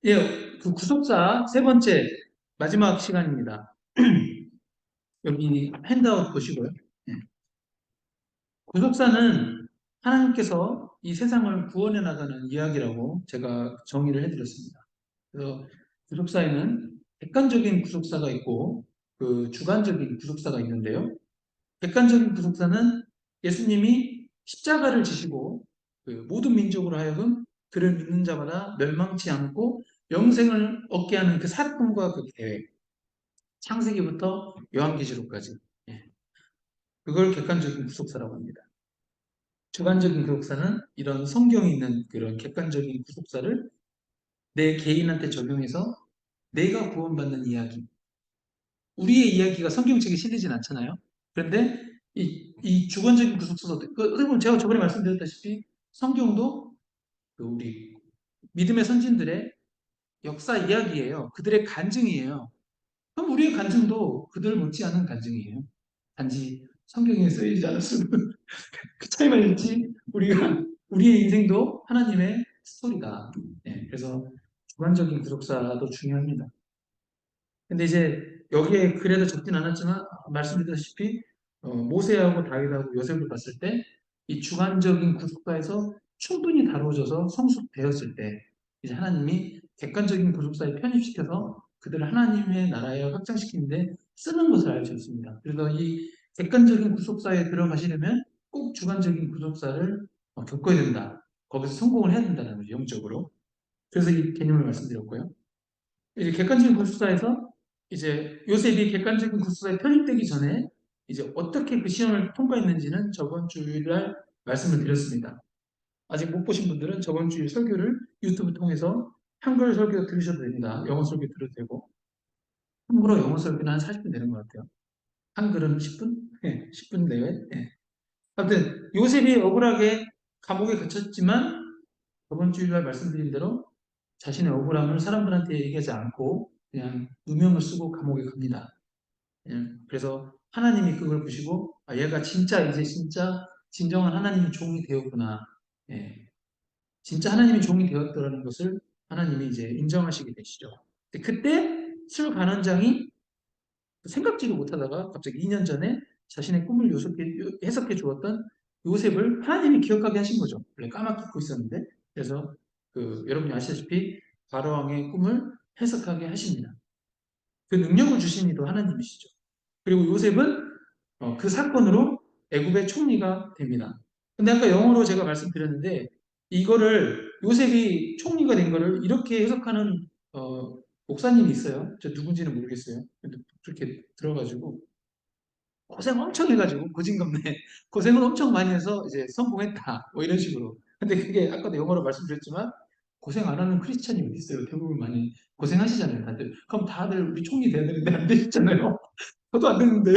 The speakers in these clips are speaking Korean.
예, 그 구속사 세 번째 마지막 시간입니다. 여기 핸드아웃 보시고요. 예. 구속사는 하나님께서 이 세상을 구원해 나가는 이야기라고 제가 정의를 해드렸습니다. 그래서 구속사에는 객관적인 구속사가 있고 그 주관적인 구속사가 있는데요. 객관적인 구속사는 예수님이 십자가를 지시고 그 모든 민족으로 하여금 그를 믿는 자마다 멸망치 않고 영생을 얻게 하는 그 사건과 그 계획, 창세기부터 요한계시록까지. 예, 그걸 객관적인 구속사라고 합니다. 주관적인 구속사는 이런 성경에 있는 그런 객관적인 구속사를 내 개인한테 적용해서 내가 구원받는 이야기. 우리의 이야기가 성경책에 실리진 않잖아요. 그런데 이 주관적인 구속사도 어떻게 보면 제가 저번에 말씀드렸다시피 성경도 그 우리 믿음의 선진들의 역사 이야기예요. 그들의 간증이에요. 그럼 우리의 간증도 그들 못지않은 간증이에요. 단지 성경에 쓰이지 않았으면 그 차이만 있지 우리의 인생도 하나님의 스토리다. 네, 그래서 주관적인 구속사도 중요합니다. 근데 이제 여기에 그래도 적진 않았지만 말씀드렸다시피 모세하고 다윗하고 요셉을 봤을 때 이 주관적인 구속사에서 충분히 다루어져서 성숙되었을 때 이제 하나님이 객관적인 구속사에 편입시켜서 그들을 하나님의 나라에 확장시키는데 쓰는 것을 알 수 있습니다. 그래서 이 객관적인 구속사에 들어가시려면 꼭 주관적인 구속사를 겪어야 된다. 거기서 성공을 해야 된다는 거죠, 영적으로. 그래서 이 개념을 말씀드렸고요. 이제 객관적인 구속사에서 이제 요셉이 객관적인 구속사에 편입되기 전에 이제 어떻게 그 시험을 통과했는지는 저번 주일날 말씀을 드렸습니다. 아직 못 보신 분들은 저번 주일 설교를 유튜브 통해서 한글 설교 들으셔도 됩니다. 영어 설교 들어도 되고. 참고로 영어 설교는 한 40분 되는 것 같아요. 한글은 10분? 네, 10분 내외. 네. 아무튼 요셉이 억울하게 감옥에 갇혔지만 저번 주일날 말씀드린 대로 자신의 억울함을 사람들한테 얘기하지 않고 그냥 누명을 쓰고 감옥에 갑니다. 그래서 하나님이 그걸 보시고 아, 얘가 진짜 이제 진짜 진정한 하나님의 종이 되었구나. 예, 진짜 하나님의 종이 되었더라는 것을 하나님이 이제 인정하시게 되시죠. 그때 술 간원장이 생각지도 못하다가 갑자기 2년 전에 자신의 꿈을 해석해 주었던 요셉을 하나님이 기억하게 하신 거죠. 원래 까맣게 잊고 있었는데. 그래서 여러분이 아시다시피 바로왕의 꿈을 해석하게 하십니다. 그 능력을 주신 이도 하나님이시죠. 그리고 요셉은 그 사건으로 애굽의 총리가 됩니다. 근데 아까 영어로 제가 말씀드렸는데 이거를 요셉이 총리가 된 거를 이렇게 해석하는 목사님이 있어요. 저 누군지는 모르겠어요. 근데 그렇게 들어가지고 고생 엄청 해가지고 고진감래 고생을 엄청 많이 해서 이제 성공했다 뭐 이런 식으로. 근데 그게 아까도 영어로 말씀드렸지만 고생 안 하는 크리스찬이 어디 있어요? 대부분 많이 고생하시잖아요, 다들. 그럼 다들 우리 총리 돼야 되는데 안 되셨잖아요. 저도 안 됐는데.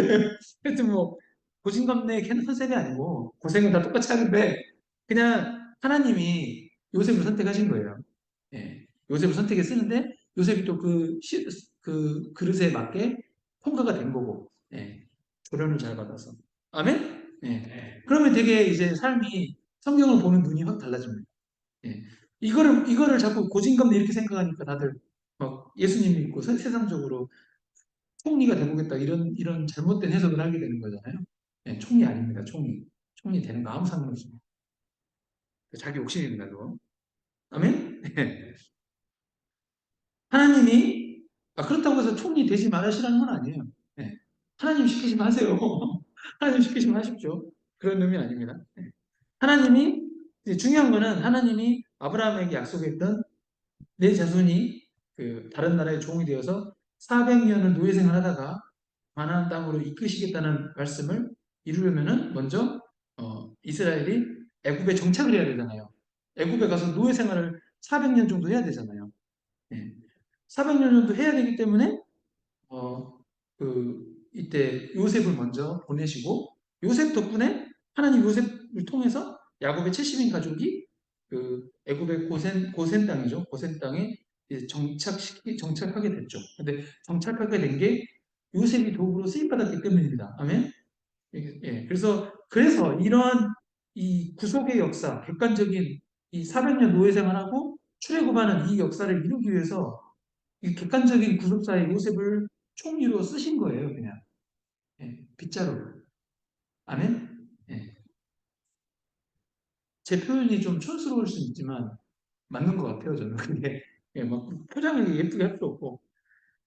하여튼 뭐 고진감래 컨셉이 아니고 고생은 다 똑같이 하는데 그냥 하나님이 요셉을 선택하신 거예요. 예. 요셉을 선택해 쓰는데 요셉이 또 그 그릇에 맞게 통과가 된 거고. 예. 조련을 잘 받아서. 아멘? 예. 그러면 되게 이제 삶이 성경을 보는 눈이 확 달라집니다. 예. 이거를 자꾸 고진감래 이렇게 생각하니까 다들 막 예수님 믿고 세상적으로 총리가 되보겠다 이런 잘못된 해석을 하게 되는 거잖아요. 예, 총리 아닙니다. 총리. 총리 되는 거 아무 상관없습니다. 자기 욕심입니다. 그거. 아멘? 하나님이 그렇다고 해서 총리 되지 말으시라는 건 아니에요. 예. 하나님 시키시면 하세요. 하나님 시키시면 하십시오. 그런 의미 아닙니다. 예. 하나님이 이제 중요한 거는 하나님이 아브라함에게 약속했던 내 자손이 그 다른 나라의 종이 되어서 400년을 노예 생활하다가 가나안 땅으로 이끄시겠다는 말씀을 이루려면은 먼저 이스라엘이 애굽에 정착을 해야 되잖아요. 애굽에 가서 노예 생활을 400년 정도 해야 되잖아요. 예. 400년 정도 해야 되기 때문에 어, 이때 요셉을 먼저 보내시고 요셉 덕분에 하나님 요셉을 통해서 야곱의 70인 가족이 그 애굽의 고센 땅이죠. 고센 땅에 이제 정착하게 됐죠. 근데 정착하게 된 게 요셉이 도구로 쓰임 받았기 때문입니다. 아멘. 예, 그래서 이러한 이 구속의 역사, 객관적인 이 400년 노예 생활하고 출애굽하는 이 역사를 이루기 위해서 이 객관적인 구속사의 요셉을 총리로 쓰신 거예요, 그냥. 예, 빗자루. 아멘? 예. 제 표현이 좀 촌스러울 수 있지만 맞는 것 같아요, 저는. 그게 예, 막 포장을 예쁘게 할 필요 없고.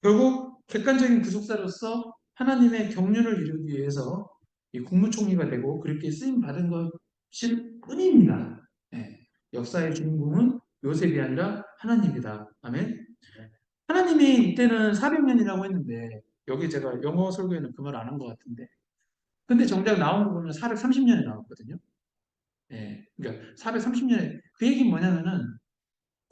결국 객관적인 구속사로서 하나님의 경륜을 이루기 위해서 이 국무총리가 되고 그렇게 쓰임 받은 것일 뿐입니다. 예. 역사의 주인공은 요셉이 아니라 하나님이다. 아멘. 하나님이 이때는 400년이라고 했는데 여기 제가 영어 설교에는 그 말 안 한 것 같은데 근데 정작 나온 거 보면 430년에 나왔거든요. 예. 그러니까 430년에 그 얘기는 뭐냐면은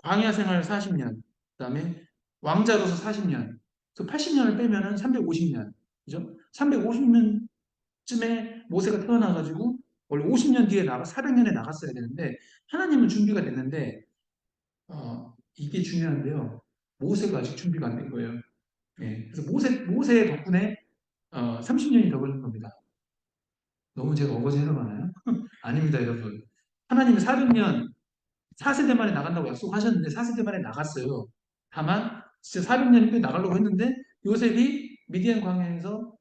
광야 생활 40년, 그다음에 왕자로서 40년, 그 80년을 빼면은 350년, 그죠? 350년쯤에 모세가 태어나가지고 원래 50년 뒤에 400년에 나갔어야 되는데 하나님은 준비가 됐는데 이게 중요한데요. 모세가 아직 준비가 안 된 거예요. 예, 그래서 모세 덕분에 30년이 더 걸린 겁니다. 너무 제가 어거지 해석하나요? 아닙니다, 여러분. 하나님이 400년 4세대 만에 나간다고 약속하셨는데 4세대 만에 나갔어요. 다만 진짜 400년이 나가려고 했는데 요셉이 미디안 광야에서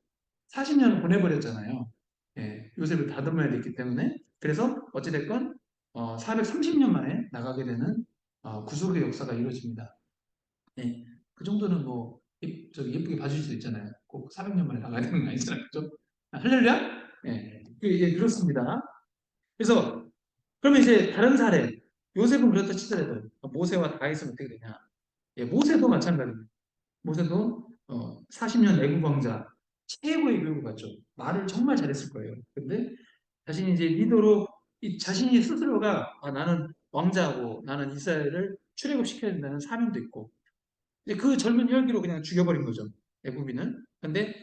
40년을 보내버렸잖아요. 예, 요셉을 다듬어야 됐기 때문에 그래서 어찌됐건 430년 만에 나가게 되는 구속의 역사가 이루어집니다. 예, 그 정도는 뭐 저기 예쁘게 봐주실 수 있잖아요. 꼭 400년 만에 나가야 되는 거 아니잖아요. 그죠? 할렐루야? 예, 예, 그렇습니다. 그래서 그러면 이제 다른 사례 요셉은 그렇다 치더라도 모세와 다윗은 어떻게 되냐? 예, 모세도 마찬가지입니다. 모세도 40년 애국 왕자 최고의 교육을 받죠. 말을 정말 잘했을 거예요. 근데 자신이 이제 리더로 자신이 스스로가 나는 왕자고 나는 이스라엘을 출애굽시켜야 된다는 사명도 있고 그 젊은 혈기로 그냥 죽여버린 거죠. 애굽인은. 근데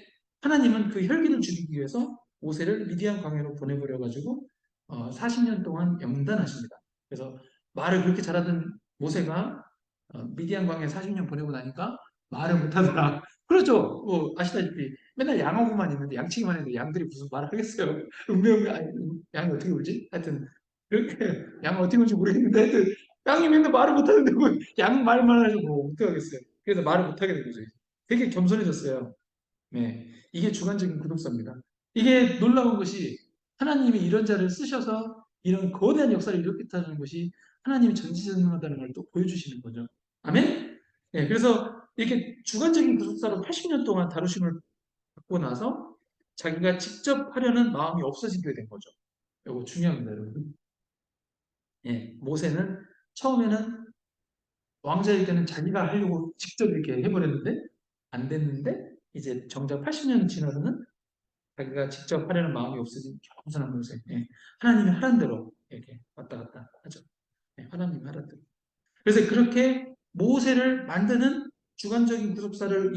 하나님은 그 혈기를 죽이기 위해서 모세를 미디안 광야로 보내버려가지고 40년 동안 영단하십니다. 그래서 말을 그렇게 잘하던 모세가 미디안 광야에 40년 보내고 나니까 말을 못하더라. 그렇죠. 아시다시피 맨날 양하고만 있는데 양치기만 했는데 양들이 무슨 말을 하겠어요. 아니, 양이 어떻게 울지? 하여튼 그렇게 양은 어떻게 울지 모르겠는데 하여튼 양이 맨날 말을 못하는데 양 말만 하려고 뭐 어떡하겠어요. 그래서 말을 못하게 된 거죠. 되게 겸손해졌어요. 네. 이게 주관적인 구독사입니다. 이게 놀라운 것이 하나님이 이런 자를 쓰셔서 이런 거대한 역사를 일으켰다는 것이 하나님이 전지전능하다는 걸 또 보여주시는 거죠. 아멘? 네, 그래서 이렇게 주관적인 구속사로 80년 동안 다루심을 받고 나서 자기가 직접 하려는 마음이 없어지게 된 거죠. 이거 중요합니다, 여러분. 예, 모세는 처음에는 왕자일 때는 자기가 하려고 직접 이렇게 해버렸는데 안 됐는데 이제 정작 80년 지나서는 자기가 직접 하려는 마음이 없어진 겸손한 모습. 예. 하나님이 하란 대로 이렇게 왔다 갔다 하죠. 예, 하나님이 하란 대로. 그래서 그렇게 모세를 만드는 주관적인 구속사를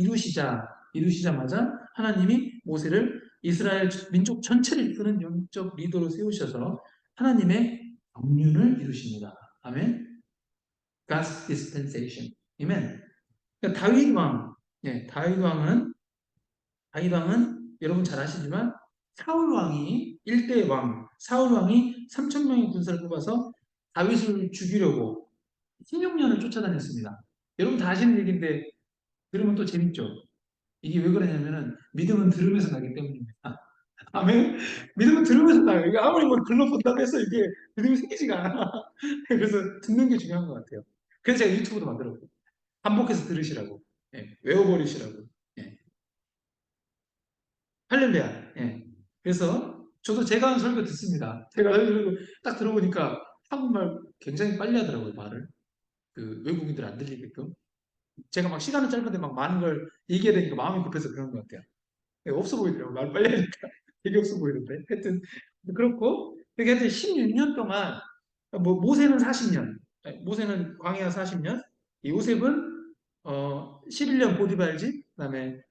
이루시자마자 하나님이 모세를 이스라엘 민족 전체를 이끄는 영적 리더로 세우셔서 하나님의 경륜을 이루십니다. 아멘. God's dispensation. 아멘. 그러니까 다윗 왕은 여러분 잘 아시지만 사울 왕이 일대 왕, 사울 왕이 3천 명의 군사를 뽑아서 다윗을 죽이려고 16년을 쫓아다녔습니다. 여러분 다 아시는 얘기인데 들으면 또 재밌죠. 이게 왜 그러냐면은 믿음은 들으면서 나기 때문입니다. 아멘. 믿음은 들으면서 나요. 이게 아무리 뭘 글러본다고 해서 이게 믿음이 생기지가 않아. 그래서 듣는 게 중요한 것 같아요. 그래서 제가 유튜브도 만들었고 반복해서 들으시라고, 외워버리시라고. 예. 할렐루야. 예. 그래서 저도 제가 하는 설교 듣습니다. 제가 설교 딱 들어보니까 한국말 굉장히 빨리 하더라고요, 말을. 그 외국인들 안 들리게끔. 제가 막 시간은 짧은데 막 많은 걸 얘기해야 되니까 마음이 급해서 그런 것 같아요. 없어 보이더라고요. 말 빨리 하니까. 되게 없어 보이는데. 하여튼, 그렇고, 그게 하여튼 16년 동안, 모세는 40년, 모세는 광야 40년, 요셉은, 11년 보디발집, 그 다음에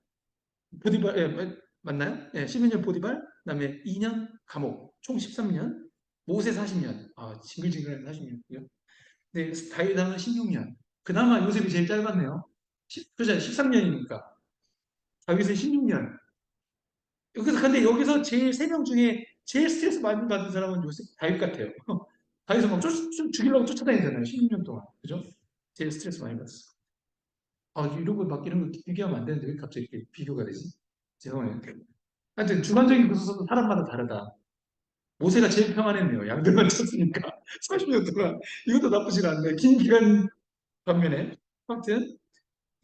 보디발, 맞나요? 12년 보디발, 그 다음에 2년 감옥, 총 13년, 모세 40년, 징글징글한 40년이요. 네, 다윗왕은 16년. 그나마 요셉이 제일 짧았네요. 그죠? 13년이니까. 다윗은 16년. 그래서 근데 여기서 제일 세 명 중에 제일 스트레스 많이 받은 사람은 요셉 다윗 같아요. 다윗은 막 죽이려고 쫓아다니잖아요. 16년 동안. 그죠? 제일 스트레스 많이 받았어. 아, 이런 거 막 이런 거 비교하면 안 되는데 왜 갑자기 이렇게 비교가 되지? 죄송해요. 하여튼 주관적인 구속사도 사람마다 다르다. 모세가 제일 평안했네요. 양들만 쳤으니까 40년 동안 이것도 나쁘진 않네. 긴 기간 반면에 아무튼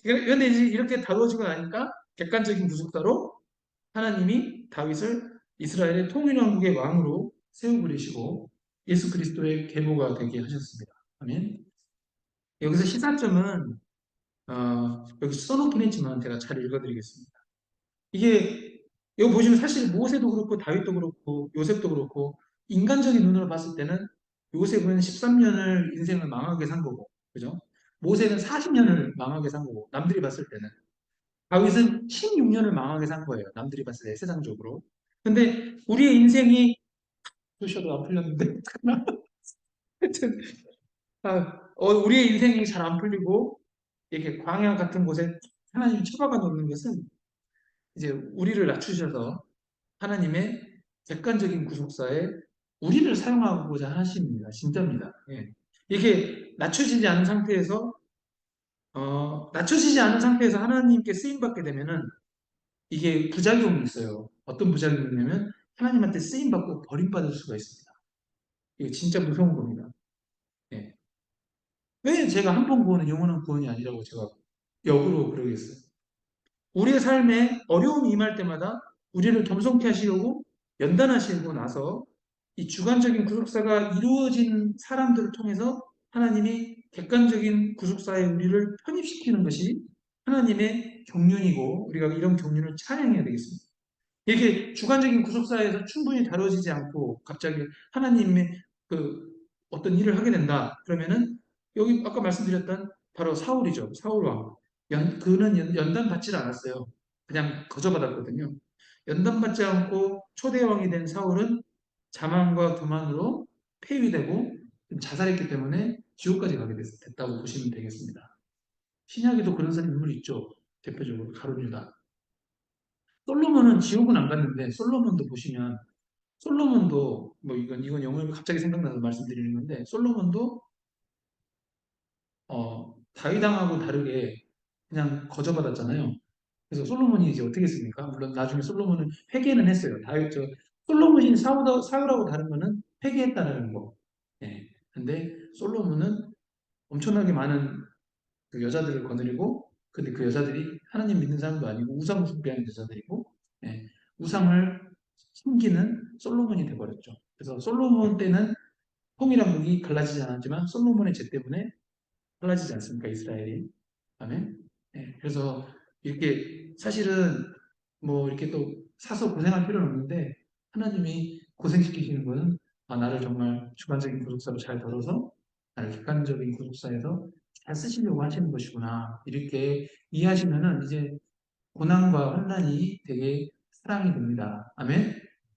그런데 이제 이렇게 다루어지고 나니까 객관적인 구속사로 하나님이 다윗을 이스라엘의 통일왕국의 왕으로 세우고 계시고 예수 그리스도의 계보가 되게 하셨습니다. 아멘. 여기서 시사점은 여기 써놓긴 했지만 제가 잘 읽어드리겠습니다. 이게 여기 보시면 사실 모세도 그렇고 다윗도 그렇고 요셉도 그렇고 인간적인 눈으로 봤을 때는 요셉은 13년을 인생을 망하게 산 거고 그죠? 모세는 40년을 망하게 산 거고 남들이 봤을 때는 다윗은 16년을 망하게 산 거예요. 남들이 봤을 때 세상적으로. 근데 우리의 인생이 표셔도 안 풀렸는데 하여튼 우리의 인생이 잘 안 풀리고 이렇게 광야 같은 곳에 하나님이 처박아 놓는 것은 이제 우리를 낮추셔서 하나님의 객관적인 구속사에 우리를 사용하고자 하십니다. 진짜입니다. 예. 이게 낮춰지지 않은 상태에서 하나님께 쓰임받게 되면은 이게 부작용이 있어요. 어떤 부작용이 있냐면 하나님한테 쓰임받고 버림받을 수가 있습니다. 이게 진짜 무서운 겁니다. 예. 왜 제가 한 번 구원은 영원한 구원이 아니라고 제가 역으로 그러겠어요. 우리의 삶에 어려움이 임할 때마다 우리를 겸손케 하시려고 연단하시고 나서 이 주관적인 구속사가 이루어진 사람들을 통해서 하나님이 객관적인 구속사에 우리를 편입시키는 것이 하나님의 경륜이고 우리가 이런 경륜을 찬양해야 되겠습니다. 이게 주관적인 구속사에서 충분히 다뤄지지 않고 갑자기 하나님의 그 어떤 일을 하게 된다. 그러면은 여기 아까 말씀드렸던 바로 사울이죠. 사울 왕. 그는 연단받지 않았어요. 그냥 거저받았거든요. 연단받지 않고 초대 왕이 된 사울은 자만과 교만으로 폐위되고 자살했기 때문에 지옥까지 가게 됐다고 보시면 되겠습니다. 신약에도 그런 사람 인물이 있죠. 대표적으로 가룟 유다. 솔로몬은 지옥은 안 갔는데 솔로몬도 보시면 솔로몬도 뭐 이건 영어로 갑자기 생각나서 말씀드리는 건데 솔로몬도 다윗왕하고 다르게 그냥 거저받았잖아요. 그래서 솔로몬이 이제 어떻게 했습니까? 물론 나중에 솔로몬은 회개는 했어요. 솔로몬이 사울하고 다른 거는 회개했다는 거. 예. 근데 솔로몬은 엄청나게 많은 그 여자들을 거느리고 근데 그 여자들이 하나님 믿는 사람도 아니고 우상 숭배하는 여자들이고 예, 우상을 숨기는 솔로몬이 돼버렸죠. 그래서 솔로몬 때는 통일왕국이 갈라지지 않았지만 솔로몬의 죄 때문에 갈라지지 않습니까? 이스라엘이. 아멘. 예, 그래서 이렇게 사실은 뭐 이렇게 또 사서 고생할 필요는 없는데 하나님이 고생시키시는 것은 나를 정말 주관적인 구속사로 잘 다뤄서 나를 객관적인 구속사에서 잘 쓰시려고 하시는 것이구나 이렇게 이해하시면은 이제 고난과 환난이 되게 사랑이 됩니다. 아멘.